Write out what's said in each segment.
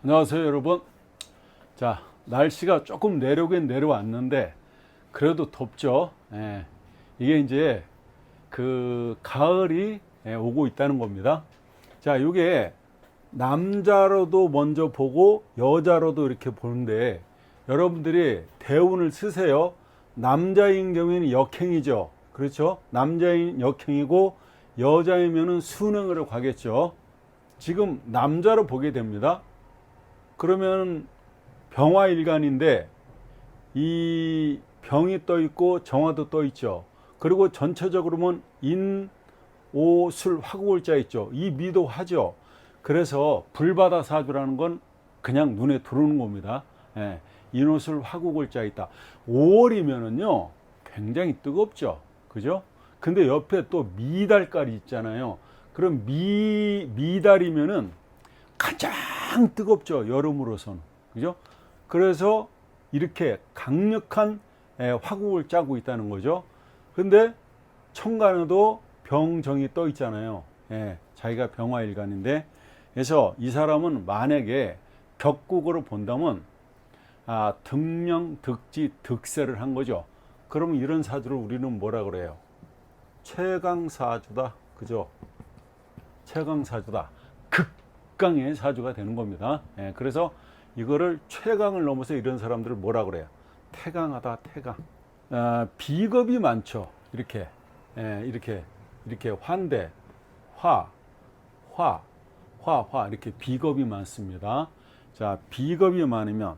안녕하세요 여러분. 자, 날씨가 조금 내려오긴 내려왔는데 그래도 덥죠. 이게 이제 그 가을이 오고 있다는 겁니다. 자, 이게 남자로도 먼저 보고 여자로도 이렇게 보는데 여러분들이 대운을 쓰세요. 남자인 경우에는 역행이죠. 그렇죠? 남자인 역행이고 여자이면은 순행으로 가겠죠. 지금 남자로 보게 됩니다. 그러면 병화일간인데 이 병이 떠 있고 정화도 떠 있죠. 그리고 전체적으로 보면 인, 오, 술, 화국을자 있죠. 이 미도 화죠. 그래서 불바다 사주라는 건 그냥 눈에 들어오는 겁니다. 인오술 화국을자 있다. 5월이면은요 굉장히 뜨겁죠. 그죠? 근데 옆에 또 미달깔이 있잖아요. 그럼 미달이면은 가장 뜨겁죠. 여름으로선. 그죠? 그래서 이렇게 강력한 화국을 짜고 있다는 거죠. 근데 천간에도 병정이 떠 있잖아요. 자기가 병화일간인데, 그래서 이 사람은 만약에 격국으로 본다면 등령, 득지, 득세를 한 거죠. 그러면 이런 사주를 우리는 뭐라 그래요? 최강사주다. 그죠? 최강사주다. 극강의 사주가 되는 겁니다. 그래서 이거를 최강을 넘어서 이런 사람들을 뭐라 그래요? 태강하다, 태강. 비겁이 많죠. 이렇게 환대, 화 이렇게 비겁이 많습니다. 자, 비겁이 많으면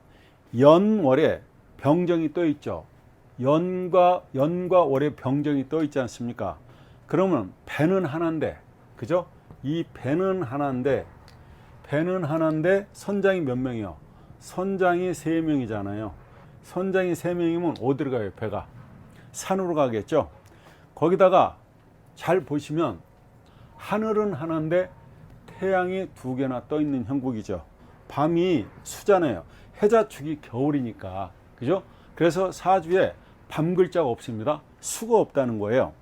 연월에 병정이 떠 있죠. 연과 월에 병정이 떠 있지 않습니까? 그러면 배는 하나인데, 그죠? 이 배는 하나인데 선장이 몇 명이요? 선장이 3명이잖아요. 선장이 3명이면 어디로 가요? 배가 산으로 가겠죠. 거기다가 잘 보시면 하늘은 하나인데 태양이 2개나 떠 있는 형국이죠. 밤이 수잖아요. 해자축이 겨울이니까. 그죠? 그래서 사주에 밤 글자가 없습니다. 수가 없다는 거예요.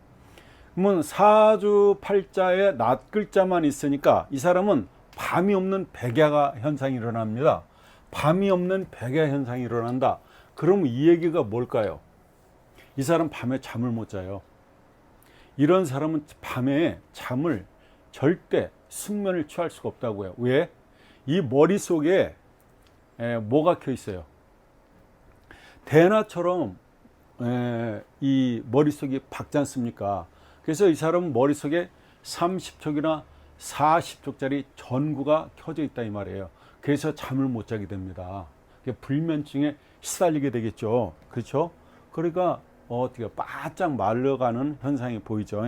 그러면 사주 팔자에 낮 글자만 있으니까 이 사람은 밤이 없는 백야 현상이 일어납니다. 밤이 없는 백야 현상이 일어난다. 그러면 이 얘기가 뭘까요? 이 사람 밤에 잠을 못 자요. 이런 사람은 밤에 잠을 절대 숙면을 취할 수가 없다고요. 왜? 이 머릿속에 뭐가 켜 있어요? 대나처럼 이 머릿속이 박지 않습니까? 그래서 이 사람은 머릿속에 30촉이나 40촉짜리 전구가 켜져 있다 이 말이에요. 그래서 잠을 못 자게 됩니다. 불면증에 시달리게 되겠죠. 그렇죠? 그러니까 어떻게 바짝 말려가는 현상이 보이죠.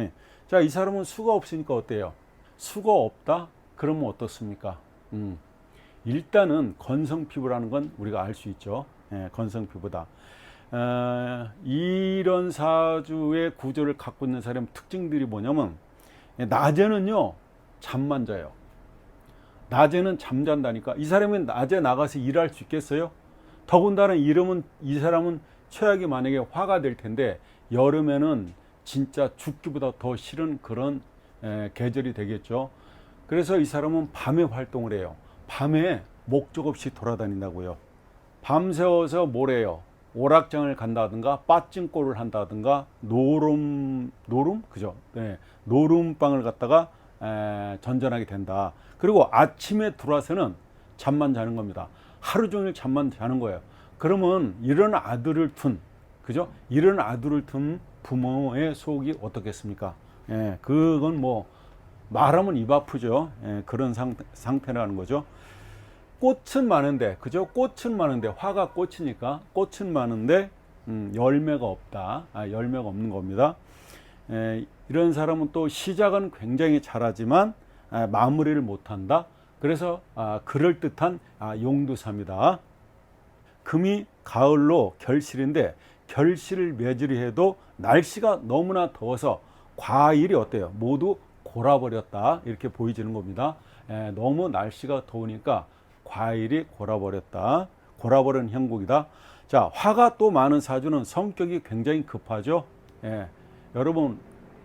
자, 이 사람은 수가 없으니까 어때요? 수가 없다? 그러면 어떻습니까? 일단은 건성 피부라는 건 우리가 알 수 있죠. 건성 피부다. 이런 사주의 구조를 갖고 있는 사람의 특징들이 뭐냐면 낮에는요 잠만 자요. 낮에는 잠잔다니까. 이 사람이 낮에 나가서 일할 수 있겠어요? 더군다나 이 사람은 최악이 만약에 화가 될 텐데 여름에는 진짜 죽기보다 더 싫은 그런 계절이 되겠죠. 그래서 이 사람은 밤에 활동을 해요. 밤에 목적 없이 돌아다닌다고요. 밤새워서 뭘 해요? 오락장을 간다든가 빠찡꼴을 한다든가 노름 그죠? 노름방을 갖다가 전전하게 된다. 그리고 아침에 들어와서는 잠만 자는 겁니다. 하루 종일 잠만 자는 거예요. 그러면 이런 아들을 둔, 그죠? 이런 아들을 둔 부모의 속이 어떻겠습니까? 그건 뭐 말하면 입 아프죠. 그런 상태라는 거죠. 꽃은 많은데, 그죠? 꽃은 많은데, 화가 꽃이니까 꽃은 많은데 열매가 없다. 열매가 없는 겁니다. 이런 사람은 또 시작은 굉장히 잘하지만 마무리를 못한다. 그래서 그럴듯한 용두사입니다. 금이 가을로 결실인데 결실을 매질이 해도 날씨가 너무나 더워서 과일이 어때요? 모두 골아버렸다. 이렇게 보여지는 겁니다. 너무 날씨가 더우니까 과일이 골아버렸다. 골아버린 형국이다. 자, 화가 또 많은 사주는 성격이 굉장히 급하죠.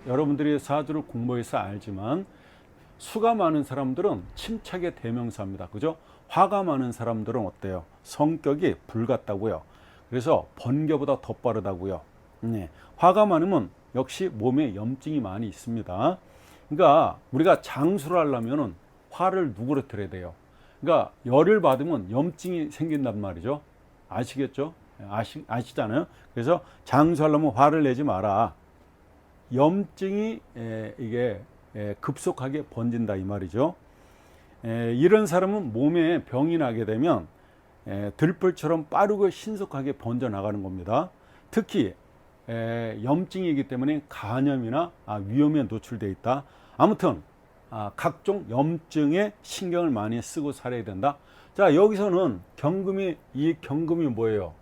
여러분들이 사주를 공부해서 알지만 수가 많은 사람들은 침착의 대명사입니다. 그죠? 화가 많은 사람들은 어때요? 성격이 불 같다고요. 그래서 번개보다 더 빠르다고요. 네. 화가 많으면 역시 몸에 염증이 많이 있습니다. 그러니까 우리가 장수를 하려면 화를 누그러뜨려야 돼요. 그러니까 열을 받으면 염증이 생긴단 말이죠. 아시겠죠? 아시잖아요. 그래서 장수하려면 화를 내지 마라. 염증이 이게 급속하게 번진다 이 말이죠. 이런 사람은 몸에 병이 나게 되면 들불처럼 빠르고 신속하게 번져 나가는 겁니다. 특히 염증이기 때문에 간염이나 위험에 노출되어 있다. 아무튼 각종 염증에 신경을 많이 쓰고 살아야 된다. 자, 여기서는 이 경금이 뭐예요?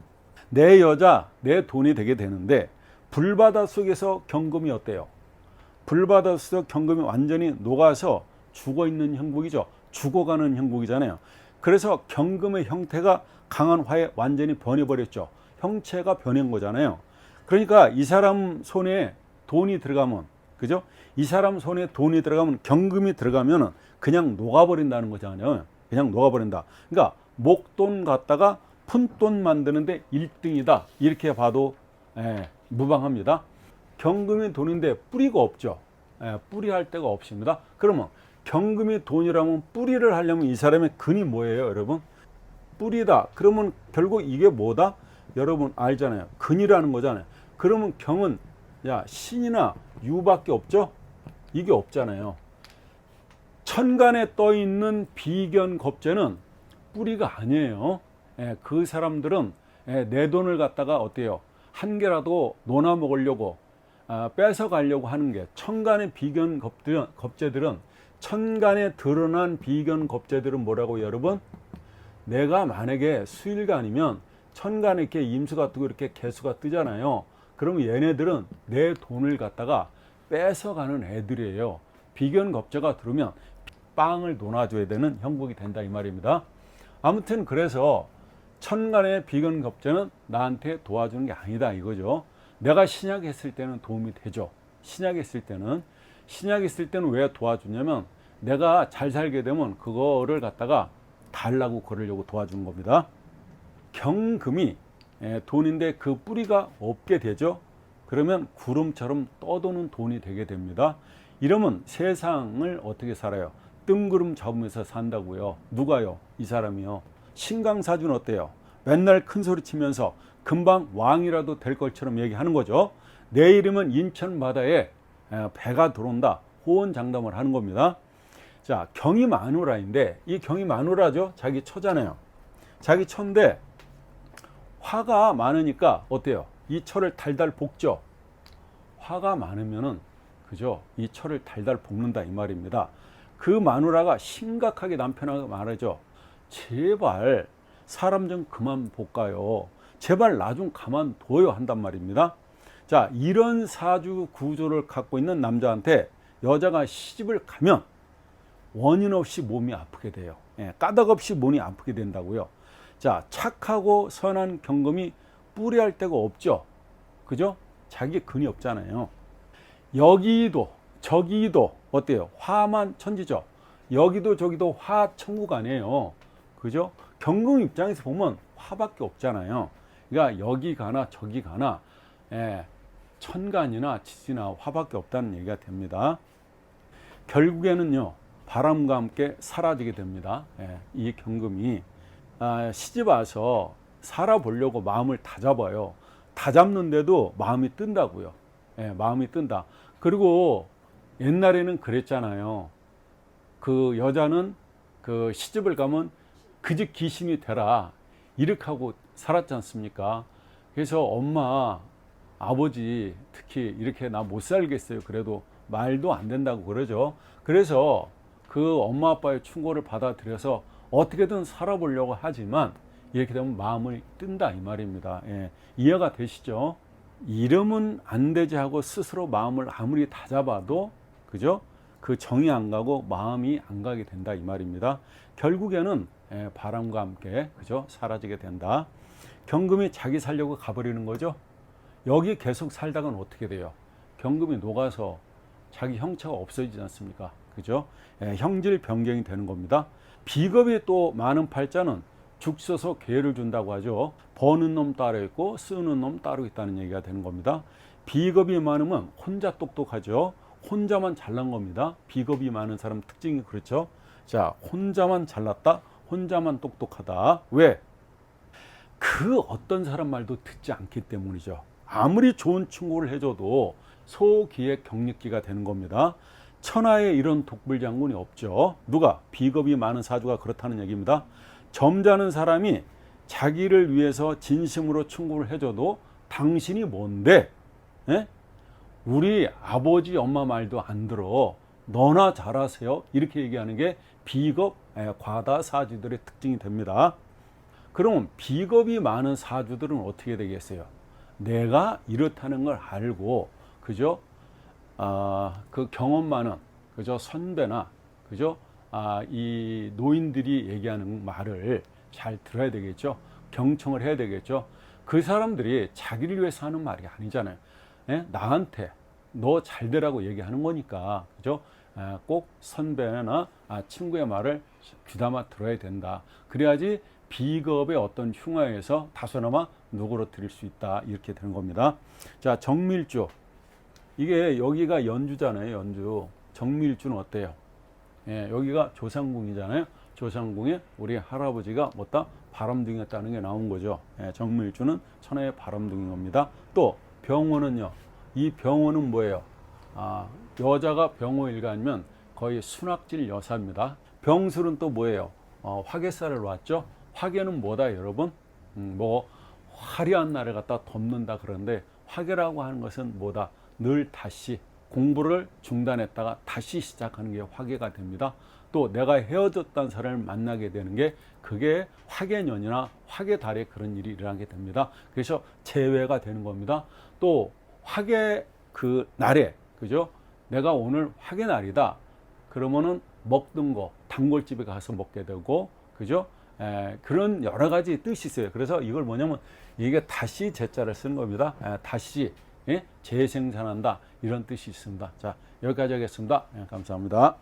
내 여자, 내 돈이 되게 되는데 불바다 속에서 경금이 어때요? 불바다 속에서 경금이 완전히 녹아서 죽어있는 형국이죠. 죽어가는 형국이잖아요. 그래서 경금의 형태가 강한 화에 완전히 변해버렸죠. 형체가 변한 거잖아요. 그러니까 이 사람 손에 돈이 들어가면, 그죠? 이 사람 손에 돈이 들어가면, 경금이 들어가면 그냥 녹아버린다는 거잖아요. 그냥 녹아버린다. 그러니까 목돈 갖다가 푼돈 만드는데 1등이다. 이렇게 봐도 무방합니다. 경금이 돈인데 뿌리가 없죠. 뿌리할 데가 없습니다. 그러면 경금이 돈이라면 뿌리를 하려면 이 사람의 근이 뭐예요, 여러분? 뿌리다. 그러면 결국 이게 뭐다? 여러분 알잖아요. 근이라는 거잖아요. 그러면 경은 신이나 유밖에 없죠? 이게 없잖아요. 천간에 떠 있는 비견 겁재는 뿌리가 아니에요. 그 사람들은 내 돈을 갖다가 어때요? 한 개라도 논아 먹으려고 뺏어 가려고 하는 게, 천간의 비견 겁재들은, 천간에 드러난 비견 겁재들은 뭐라고 여러분? 내가 만약에 수일간이면 천간에 이렇게 임수가 뜨고 이렇게 개수가 뜨잖아요. 그러면 얘네들은 내 돈을 갖다가 뺏어가는 애들이에요. 비견 겁재가 들어오면 빵을 논아줘야 되는 형국이 된다 이 말입니다. 아무튼 그래서 천간의 비견 겁재는 나한테 도와주는 게 아니다 이거죠. 내가 신약했을 때는 도움이 되죠. 신약했을 때는 왜 도와주냐면 내가 잘 살게 되면 그거를 갖다가 달라고 그러려고 도와주는 겁니다. 경금이 돈인데 그 뿌리가 없게 되죠. 그러면 구름처럼 떠도는 돈이 되게 됩니다. 이러면 세상을 어떻게 살아요? 뜬구름 잡으면서 산다고요. 누가요? 이 사람이요. 신강사주는 어때요? 맨날 큰 소리 치면서 금방 왕이라도 될 것처럼 얘기하는 거죠. 내일이면 인천 바다에 배가 들어온다. 호언장담을 하는 겁니다. 자, 경이 마누라인데, 이 경이 마누라죠. 자기 처잖아요. 자기 처인데 화가 많으니까 어때요? 이 처를 달달 볶죠. 화가 많으면은 그죠? 이 처를 달달 볶는다 이 말입니다. 그 마누라가 심각하게 남편하고 말하죠. 제발 사람 좀 그만 볶아요. 제발 나 좀 가만둬요 한단 말입니다. 자, 이런 사주 구조를 갖고 있는 남자한테 여자가 시집을 가면 원인 없이 몸이 아프게 돼요. 까닭 없이 몸이 아프게 된다고요. 자, 착하고 선한 경금이 뿌리할 데가 없죠. 그죠? 자기 근이 없잖아요. 여기도 저기도 어때요? 화만 천지죠. 여기도 저기도 화 천국 아니에요. 그죠? 경금 입장에서 보면 화밖에 없잖아요. 그러니까 여기 가나 저기 가나 천간이나 지지나 화밖에 없다는 얘기가 됩니다. 결국에는요, 바람과 함께 사라지게 됩니다. 이 경금이 시집 와서 살아보려고 마음을 다 잡아요. 다 잡는데도 마음이 뜬다고요. 마음이 뜬다. 그리고 옛날에는 그랬잖아요. 그 여자는 그 시집을 가면 그 집 귀신이 되라 이렇게 하고 살았지 않습니까? 그래서 엄마, 아버지 특히 이렇게 나 못 살겠어요. 그래도 말도 안 된다고 그러죠. 그래서 그 엄마 아빠의 충고를 받아들여서 어떻게든 살아보려고 하지만 이렇게 되면 마음을 뜬다 이 말입니다. 이해가 되시죠? 이러면 안 되지 하고 스스로 마음을 아무리 다 잡아도 그죠? 그 정이 안 가고 마음이 안 가게 된다 이 말입니다. 결국에는 바람과 함께 그죠? 사라지게 된다. 경금이 자기 살려고 가버리는 거죠. 여기 계속 살다가는 어떻게 돼요? 경금이 녹아서 자기 형체가 없어지지 않습니까? 그죠? 형질 변경이 되는 겁니다. 비겁이 또 많은 팔자는 죽 써서 기회를 준다고 하죠. 버는 놈 따로 있고 쓰는 놈 따로 있다는 얘기가 되는 겁니다. 비겁이 많으면 혼자 똑똑하죠. 혼자만 잘난 겁니다. 비겁이 많은 사람 특징이 그렇죠. 자, 혼자만 잘났다, 혼자만 똑똑하다. 왜? 그 어떤 사람 말도 듣지 않기 때문이죠. 아무리 좋은 충고를 해줘도 소기의 경력기가 되는 겁니다. 천하에 이런 독불장군이 없죠. 누가? 비겁이 많은 사주가 그렇다는 얘기입니다. 점잖은 사람이 자기를 위해서 진심으로 충고를 해줘도 당신이 뭔데? 에? 우리 아버지 엄마 말도 안 들어. 너나 잘하세요. 이렇게 얘기하는 게 비겁 과다 사주들의 특징이 됩니다. 그럼 비겁이 많은 사주들은 어떻게 되겠어요? 내가 이렇다는 걸 알고, 그죠? 그 경험 많은, 그죠? 선배나, 그죠? 이 노인들이 얘기하는 말을 잘 들어야 되겠죠? 경청을 해야 되겠죠? 그 사람들이 자기를 위해서 하는 말이 아니잖아요. 나한테 너 잘 되라고 얘기하는 거니까, 그죠? 꼭 선배나 친구의 말을 귀담아 들어야 된다. 그래야지 비겁의 어떤 흉화에서 다소나마 누그러뜨릴 수 있다. 이렇게 되는 겁니다. 자, 정밀주. 이게 여기가 연주잖아요. 연주. 정밀주는 어때요? 여기가 조상궁이잖아요. 조상궁에 우리 할아버지가 뭐다? 바람둥이였다는 게 나온 거죠. 정밀주는 천하의 바람둥이인 겁니다. 또 병호는요. 이 병호는 뭐예요? 여자가 병호 일간이면 거의 순학질 여사입니다. 병술은 또 뭐예요? 화개살을 놨죠. 화개는 뭐다 여러분? 뭐 화려한 날을 갖다 덮는다 그러는데 화개라고 하는 것은 뭐다? 늘 다시 공부를 중단했다가 다시 시작하는 게 화개가 됩니다. 또 내가 헤어졌던 사람을 만나게 되는 게 그게 화개년이나 화개달에 그런 일이 일어나게 됩니다. 그래서 재회가 되는 겁니다. 또 화개 그 날에, 그죠? 내가 오늘 화개 날이다. 그러면은 먹던 거 단골집에 가서 먹게 되고, 그죠? 그런 여러 가지 뜻이 있어요. 그래서 이걸 뭐냐면 이게 다시 제자를 쓰는 겁니다. 다시 재생산한다 이런 뜻이 있습니다. 자, 여기까지 하겠습니다. 감사합니다.